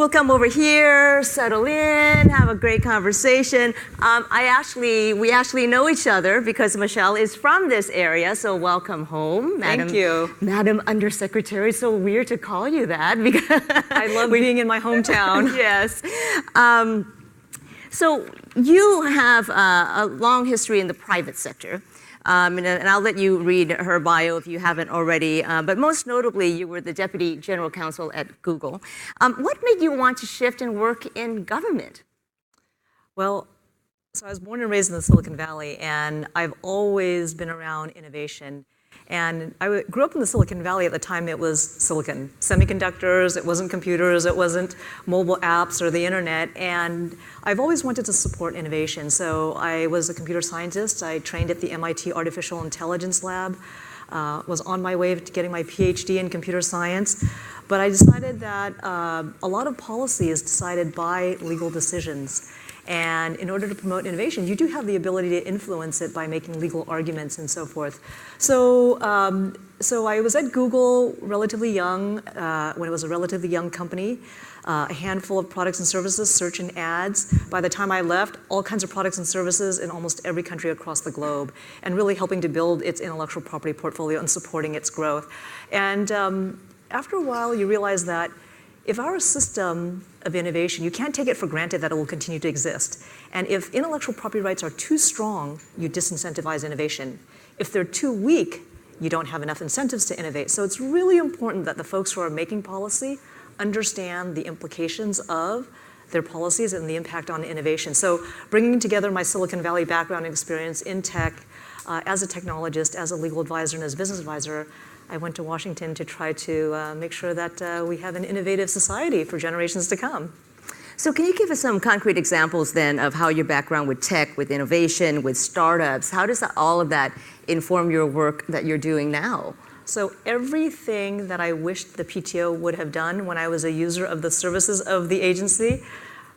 We'll come over here, settle in, have a great conversation. We actually know each other because Michelle is from this area, so welcome home, Madam. Thank you. Madam Undersecretary. It's so weird to call you that because I love being in my hometown. Yes. So you have a long history in the private sector. And I'll let you read her bio if you haven't already. But most notably, you were the Deputy General Counsel at Google. What made you want to shift and work in government? Well, so I was born and raised in the Silicon Valley, and I've always been around innovation. And I grew up in the Silicon Valley at the time it was silicon. Semiconductors, it wasn't computers, it wasn't mobile apps or the internet. And I've always wanted to support innovation. So I was a computer scientist. I trained at the MIT Artificial Intelligence Lab, was on my way to getting my PhD in computer science. But I decided that a lot of policy is decided by legal decisions. And in order to promote innovation, you do have the ability to influence it by making legal arguments and so forth. So I was at Google relatively young, when it was a relatively young company, a handful of products and services, search and ads. By the time I left, all kinds of products and services in almost every country across the globe, and really helping to build its intellectual property portfolio and supporting its growth. And after a while, you realize that if our system of innovation, you can't take it for granted that it will continue to exist. And if intellectual property rights are too strong, you disincentivize innovation. If they're too weak, you don't have enough incentives to innovate. So it's really important that the folks who are making policy understand the implications of their policies and the impact on innovation. So bringing together my Silicon Valley background and experience in tech, as a technologist, as a legal advisor, and as a business advisor, I went to Washington to try to make sure that we have an innovative society for generations to come. So can you give us some concrete examples then of how your background with tech, with innovation, with startups, how does all of that inform your work that you're doing now? So everything that I wished the PTO would have done when I was a user of the services of the agency,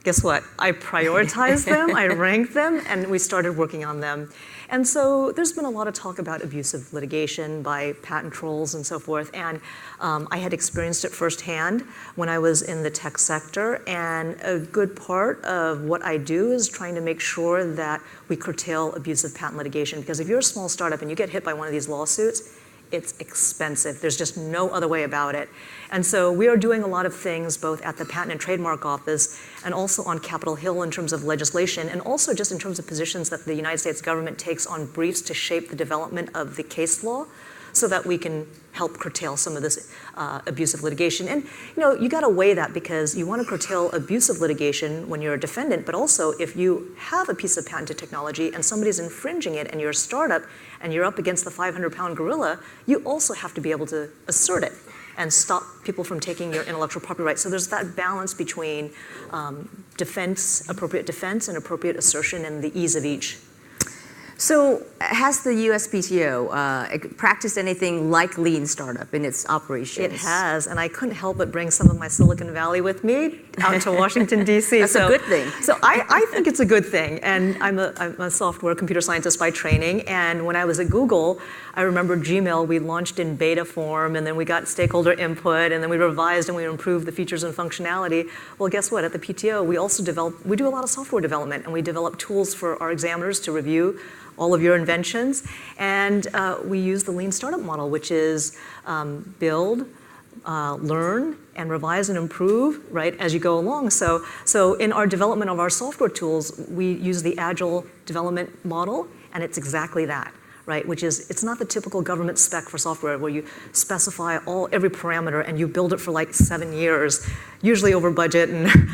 guess what? I prioritized them, I ranked them, and we started working on them. And so there's been a lot of talk about abusive litigation by patent trolls and so forth. And I had experienced it firsthand when I was in the tech sector. And a good part of what I do is trying to make sure that we curtail abusive patent litigation. Because if you're a small startup and you get hit by one of these lawsuits, it's expensive. There's just no other way about it. And so we are doing a lot of things both at the Patent and Trademark Office and also on Capitol Hill in terms of legislation, and also just in terms of positions that the United States government takes on briefs to shape the development of the case law so that we can help curtail some of this abusive litigation. And you gotta weigh that, because you wanna curtail abusive litigation when you're a defendant, but also if you have a piece of patented technology and somebody's infringing it and you're a startup and you're up against the 500-pound gorilla, you also have to be able to assert it and stop people from taking your intellectual property rights. So there's that balance between appropriate defense and appropriate assertion, and the ease of each. So has the USPTO practiced anything like lean startup in its operations? It has, and I couldn't help but bring some of my Silicon Valley with me out to Washington, D.C. That's a good thing. So I think it's a good thing, and I'm a software computer scientist by training, and when I was at Google, I remember Gmail, we launched in beta form, and then we got stakeholder input, and then we revised and we improved the features and functionality. Well, guess what? At the PTO, we do a lot of software development, and we develop tools for our examiners to review all of your inventions. And we use the lean startup model, which is build, learn, and revise and improve, right, as you go along. So in our development of our software tools, we use the agile development model, and it's exactly that, right, which is, it's not the typical government spec for software where you specify every parameter and you build it for like 7 years, usually over budget and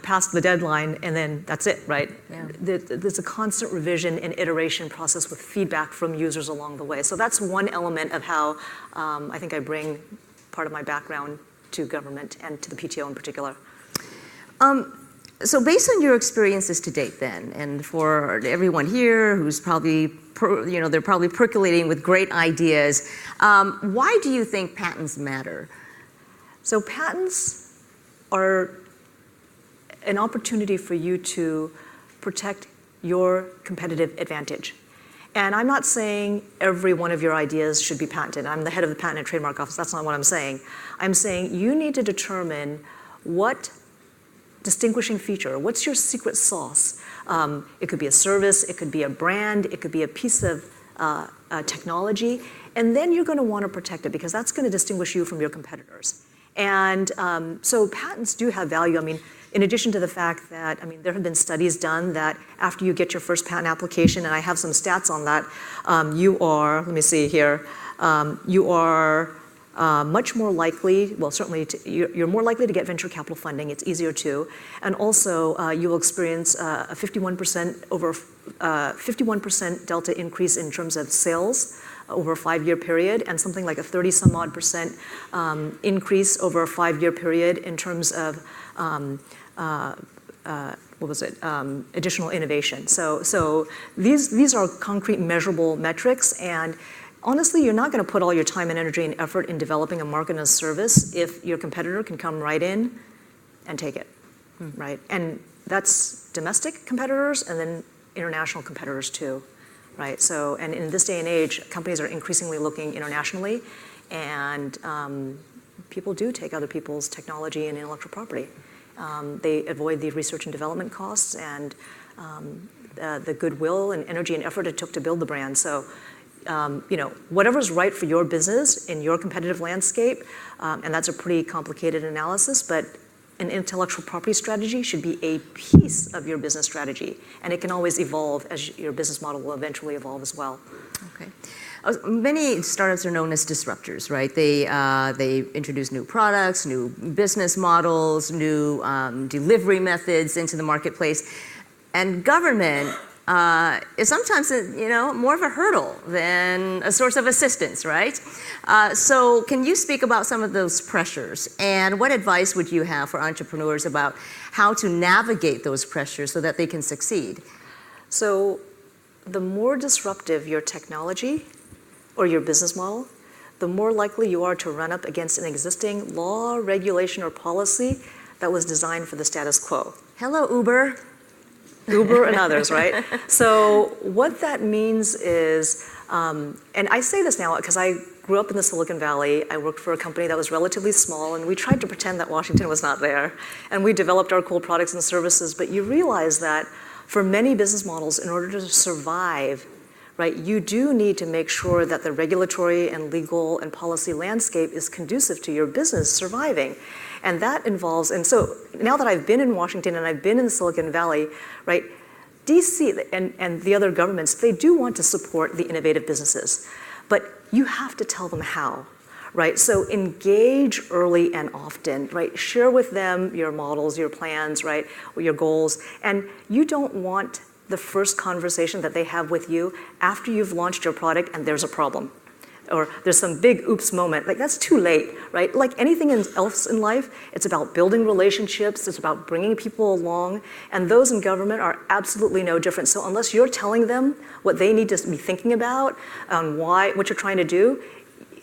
past the deadline, and then that's it, right? Yeah. There's a constant revision and iteration process with feedback from users along the way. So that's one element of how I think I bring part of my background to government and to the PTO in particular. So based on your experiences to date then, and for everyone here who's probably, they're probably percolating with great ideas, why do you think patents matter? So patents are an opportunity for you to protect your competitive advantage. And I'm not saying every one of your ideas should be patented. I'm the head of the Patent and Trademark Office. That's not what I'm saying. I'm saying you need to determine what distinguishing feature? What's your secret sauce? It could be a service, it could be a brand, it could be a piece of technology, and then you're going to want to protect it because that's going to distinguish you from your competitors. And so patents do have value. I mean, in addition to the fact that, I mean, there have been studies done that after you get your first patent application, and I have some stats on that, you are, let me see here, you are much more likely, well, certainly you're more likely to get venture capital funding. It's easier to, and also you will experience a 51% delta increase in terms of sales over a 5-year period, and something like a 30-some-odd% increase over a 5-year period in terms of additional innovation. So these are concrete, measurable metrics, and honestly, you're not going to put all your time and energy and effort in developing a market and a service if your competitor can come right in and take it, right? And that's domestic competitors and then international competitors too, right? So, and in this day and age, companies are increasingly looking internationally, and people do take other people's technology and intellectual property. They avoid the research and development costs and the goodwill and energy and effort it took to build the brand. So, you know, whatever's right for your business in your competitive landscape, and that's a pretty complicated analysis, but an intellectual property strategy should be a piece of your business strategy, and it can always evolve as your business model will eventually evolve as well. Okay. Many startups are known as disruptors, right? They introduce new products, new business models, new delivery methods into the marketplace, and government is sometimes, you know, more of a hurdle than a source of assistance, right? So can you speak about some of those pressures, and what advice would you have for entrepreneurs about how to navigate those pressures so that they can succeed? So the more disruptive your technology or your business model, the more likely you are to run up against an existing law, regulation, or policy that was designed for the status quo. Hello, Uber. Uber and others, right? So what that means is, and I say this now because I grew up in the Silicon Valley. I worked for a company that was relatively small, and we tried to pretend that Washington was not there. And we developed our cool products and services, but you realize that for many business models, in order to survive, right, you do need to make sure that the regulatory and legal and policy landscape is conducive to your business surviving. And that involves, and so now that I've been in Washington and I've been in the Silicon Valley, right, DC and the other governments, they do want to support the innovative businesses, but you have to tell them how, right? So engage early and often, right? Share with them your models, your plans, right, your goals, and you don't want the first conversation that they have with you after you've launched your product and there's a problem, or there's some big oops moment. Like, that's too late, right? Like anything else in life, it's about building relationships, it's about bringing people along, and those in government are absolutely no different. So unless you're telling them what they need to be thinking about, what you're trying to do,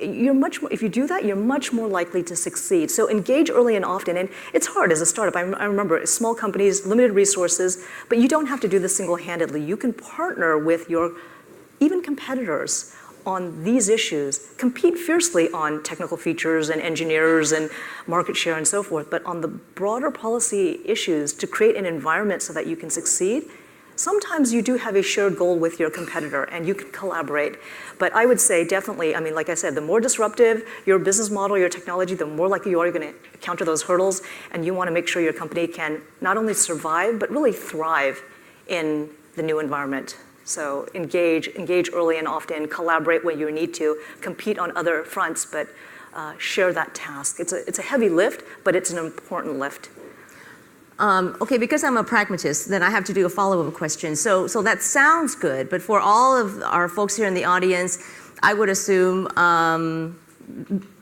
if you do that, you're much more likely to succeed. So engage early and often, and it's hard as a startup. I remember small companies, limited resources, but you don't have to do this single-handedly. You can partner with your even competitors on these issues, compete fiercely on technical features and engineers and market share and so forth, but on the broader policy issues to create an environment so that you can succeed. Sometimes you do have a shared goal with your competitor and you can collaborate. But I would say definitely, I mean, like I said, the more disruptive your business model, your technology, the more likely you are going to counter those hurdles, and you want to make sure your company can not only survive, but really thrive in the new environment. So engage early and often, collaborate when you need to, compete on other fronts, but share that task. It's a heavy lift, but it's an important lift. Okay, because I'm a pragmatist, then I have to do a follow-up question. So that sounds good, but for all of our folks here in the audience, I would assume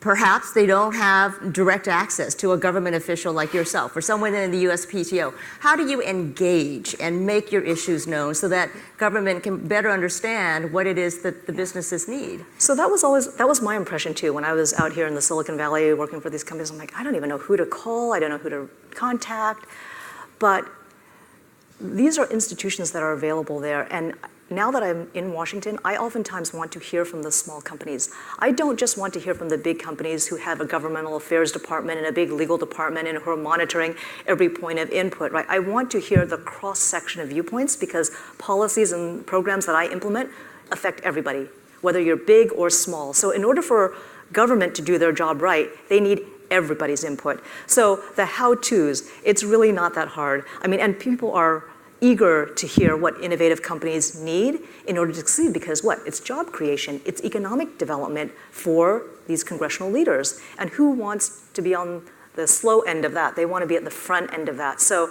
perhaps they don't have direct access to a government official like yourself or someone in the USPTO. How do you engage and make your issues known so that government can better understand what it is that the businesses need? So that was my impression too. When I was out here in the Silicon Valley working for these companies, I'm like, I don't even know who to call, I don't know who to contact, but these are institutions that are available there, and now that I'm in Washington, I oftentimes want to hear from the small companies. I don't just want to hear from the big companies who have a governmental affairs department and a big legal department and who are monitoring every point of input, right? I want to hear the cross-section of viewpoints because policies and programs that I implement affect everybody, whether you're big or small. So in order for government to do their job right, they need everybody's input. So the how-tos, it's really not that hard. I mean, and people are eager to hear what innovative companies need in order to succeed because what? It's job creation, it's economic development for these congressional leaders. And who wants to be on the slow end of that? They want to be at the front end of that. So,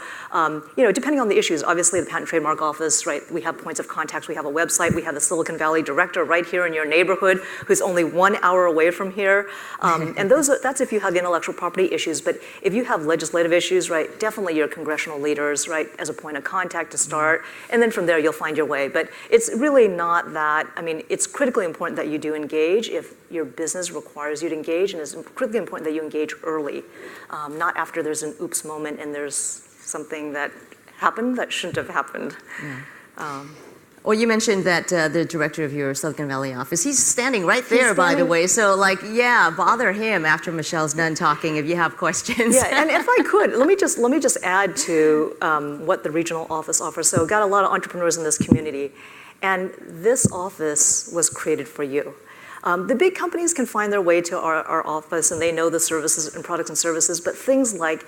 depending on the issues, obviously the Patent and Trademark Office, right, we have points of contact, we have a website, we have the Silicon Valley director right here in your neighborhood who's only 1 hour away from here. And that's if you have intellectual property issues. But if you have legislative issues, right, definitely your congressional leaders, right, as a point of contact to start. And then from there, you'll find your way. But it's really not that, I mean, it's critically important that you do engage if your business requires you to engage, and it's critically important that you engage early. Not after there's an oops moment and there's something that happened that shouldn't have happened. Yeah. Well, you mentioned that the director of your Silicon Valley office, he's standing right there, by the way. So, bother him after Michelle's done talking if you have questions. Yeah, and if I could, let me just add to what the regional office offers. So, got a lot of entrepreneurs in this community, and this office was created for you. The big companies can find their way to our office and they know the services and products and services, but things like,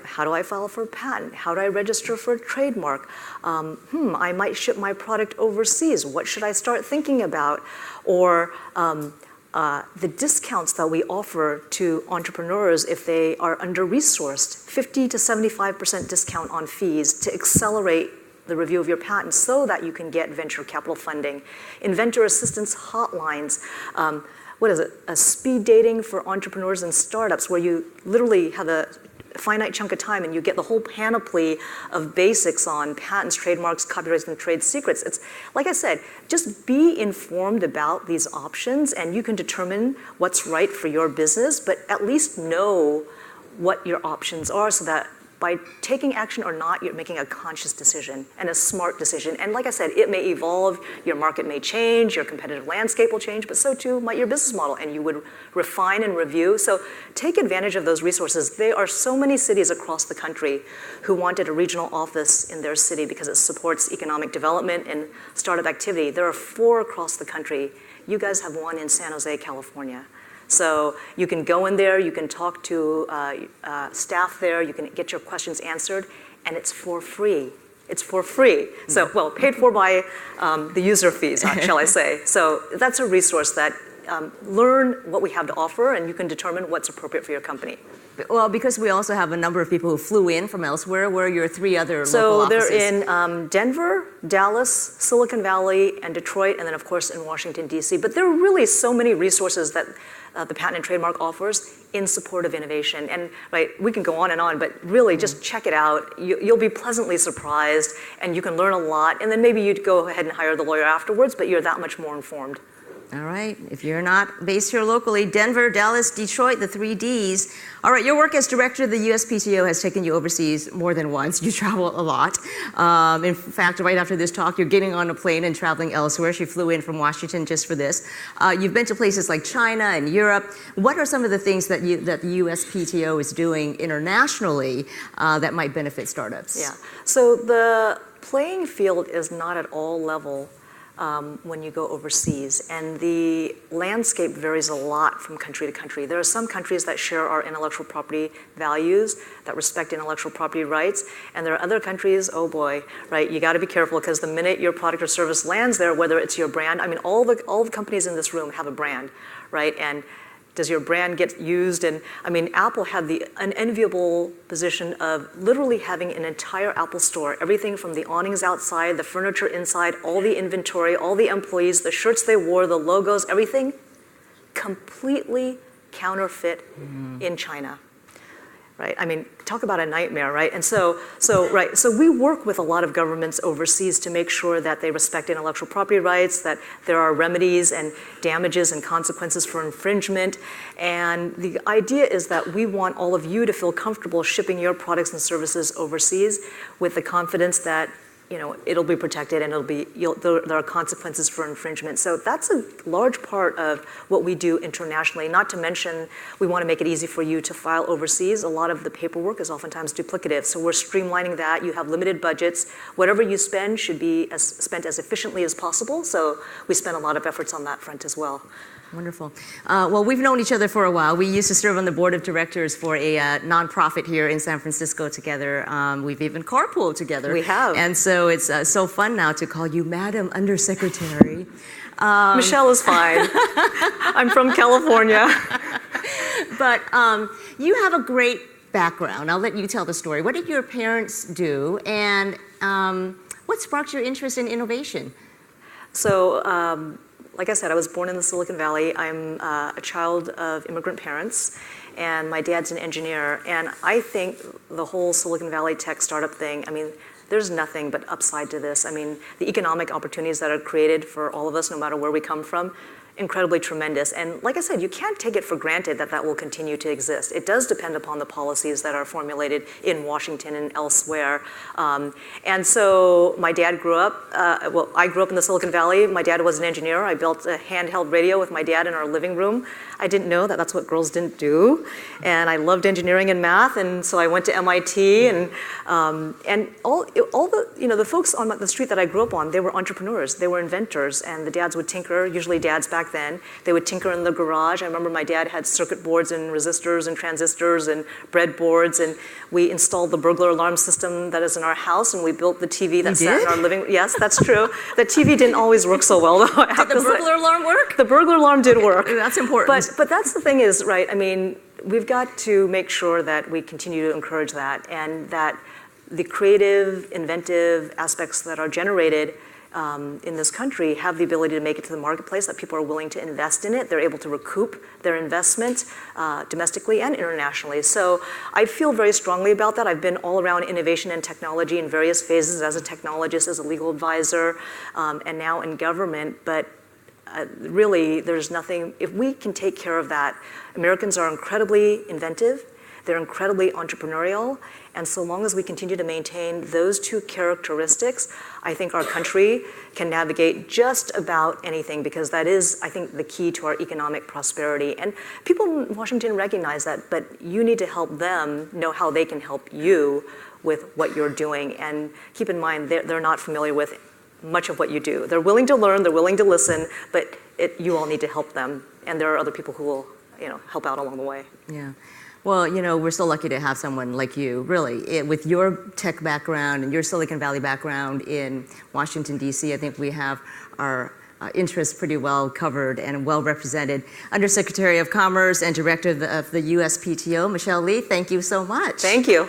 how do I file for a patent? How do I register for a trademark? I might ship my product overseas. What should I start thinking about? Or the discounts that we offer to entrepreneurs if they are under-resourced, 50 to 75% discount on fees to accelerate the review of your patent so that you can get venture capital funding. Inventor assistance hotlines, what is it? A speed dating for entrepreneurs and startups where you literally have a finite chunk of time and you get the whole panoply of basics on patents, trademarks, copyrights, and trade secrets. It's, like I said, just be informed about these options and you can determine what's right for your business, but at least know what your options are so that by taking action or not, you're making a conscious decision and a smart decision. And like I said, it may evolve, your market may change, your competitive landscape will change, but so too might your business model, and you would refine and review. So take advantage of those resources. There are so many cities across the country who wanted a regional office in their city because it supports economic development and startup activity. There are 4 across the country. You guys have 1 in San Jose, California. So you can go in there, you can talk to staff there, you can get your questions answered, and it's for free. It's for free. So, well, paid for by the user fees, shall I say. So that's a resource that learn what we have to offer, and you can determine what's appropriate for your company. Well, because we also have a number of people who flew in from elsewhere, where are your 3 other local So offices? they're in Denver, Dallas, Silicon Valley, and Detroit, and then of course in Washington, D.C. But there are really so many resources that the Patent and Trademark offers in support of innovation. And right, we can go on, but really just check it out. You'll be pleasantly surprised, and you can learn a lot. And then maybe you'd go ahead and hire the lawyer afterwards, but you're that much more informed. All right, if you're not based here locally, Denver, Dallas, Detroit, the 3 Ds. All right, your work as director of the USPTO has taken you overseas more than once. You travel a lot. In fact, right after this talk, you're getting on a plane and traveling elsewhere. She flew in from Washington just for this. You've been to places like China and Europe. What are some of the things that the USPTO is doing internationally that might benefit startups? Yeah, so the playing field is not at all level when you go overseas, and the landscape varies a lot from country to country. There are some countries that share our intellectual property values, that respect intellectual property rights, and there are other countries, oh boy, right, you gotta be careful because the minute your product or service lands there, whether it's your brand, I mean, all the companies in this room have a brand, right, and does your brand get used? And I mean, Apple had the unenviable position of literally having an entire Apple store, everything from the awnings outside, the furniture inside, all the inventory, all the employees, the shirts they wore, the logos, everything completely counterfeit in China. Right? I mean, talk about a nightmare, right? And so we work with a lot of governments overseas to make sure that they respect intellectual property rights, that there are remedies and damages and consequences for infringement. And the idea is that we want all of you to feel comfortable shipping your products and services overseas with the confidence that it'll be protected and there are consequences for infringement. So that's a large part of what we do internationally, not to mention we want to make it easy for you to file overseas. A lot of the paperwork is oftentimes duplicative, so we're streamlining that. You have limited budgets. Whatever you spend should be spent as efficiently as possible, so we spend a lot of efforts on that front as well. Wonderful. Well, we've known each other for a while. We used to serve on the board of directors for a nonprofit here in San Francisco together. We've even carpooled together. We have. And so it's so fun now to call you Madam Undersecretary. Michelle is fine. I'm from California. But you have a great background. I'll let you tell the story. What did your parents do, and what sparked your interest in innovation? So, like I said, I was born in the Silicon Valley. I'm a child of immigrant parents, and my dad's an engineer. And I think the whole Silicon Valley tech startup thing, I mean, there's nothing but upside to this. I mean, the economic opportunities that are created for all of us, no matter where we come from, incredibly tremendous. And like I said, you can't take it for granted that that will continue to exist. It does depend upon the policies that are formulated in Washington and elsewhere. And so my dad grew up, well, I grew up in the Silicon Valley. My dad was an engineer. I built a handheld radio with my dad in our living room. I didn't know that that's what girls didn't do. And I loved engineering and math, and so I went to MIT. And all the folks on the street that I grew up on, they were entrepreneurs. They were inventors, and the dads would tinker, usually dads back then. They would tinker in the garage. I remember my dad had circuit boards and resistors and transistors and breadboards, and we installed the burglar alarm system that is in our house, and we built the TV that sat in our living room. Yes, that's true. The TV didn't always work so well, though. Did the burglar alarm work? The burglar alarm did work. That's important. But that's the thing is, right, I mean, we've got to make sure that we continue to encourage that, and that the creative, inventive aspects that are generated in this country have the ability to make it to the marketplace, that people are willing to invest in it. They're able to recoup their investment domestically and internationally. So I feel very strongly about that. I've been all around innovation and technology in various phases as a technologist, as a legal advisor, and now in government. But really, there's nothing, if we can take care of that, Americans are incredibly inventive, they're incredibly entrepreneurial, and so long as we continue to maintain those two characteristics, I think our country can navigate just about anything, because that is, I think, the key to our economic prosperity. And people in Washington recognize that, but you need to help them know how they can help you with what you're doing. And keep in mind, they're not familiar with much of what you do. They're willing to learn, they're willing to listen, but you all need to help them. And there are other people who will, help out along the way. Yeah. Well, we're so lucky to have someone like you, really. With your tech background and your Silicon Valley background in Washington, D.C., I think we have our interests pretty well covered and well represented. Undersecretary of Commerce and Director of the USPTO, Michelle Lee, thank you so much. Thank you.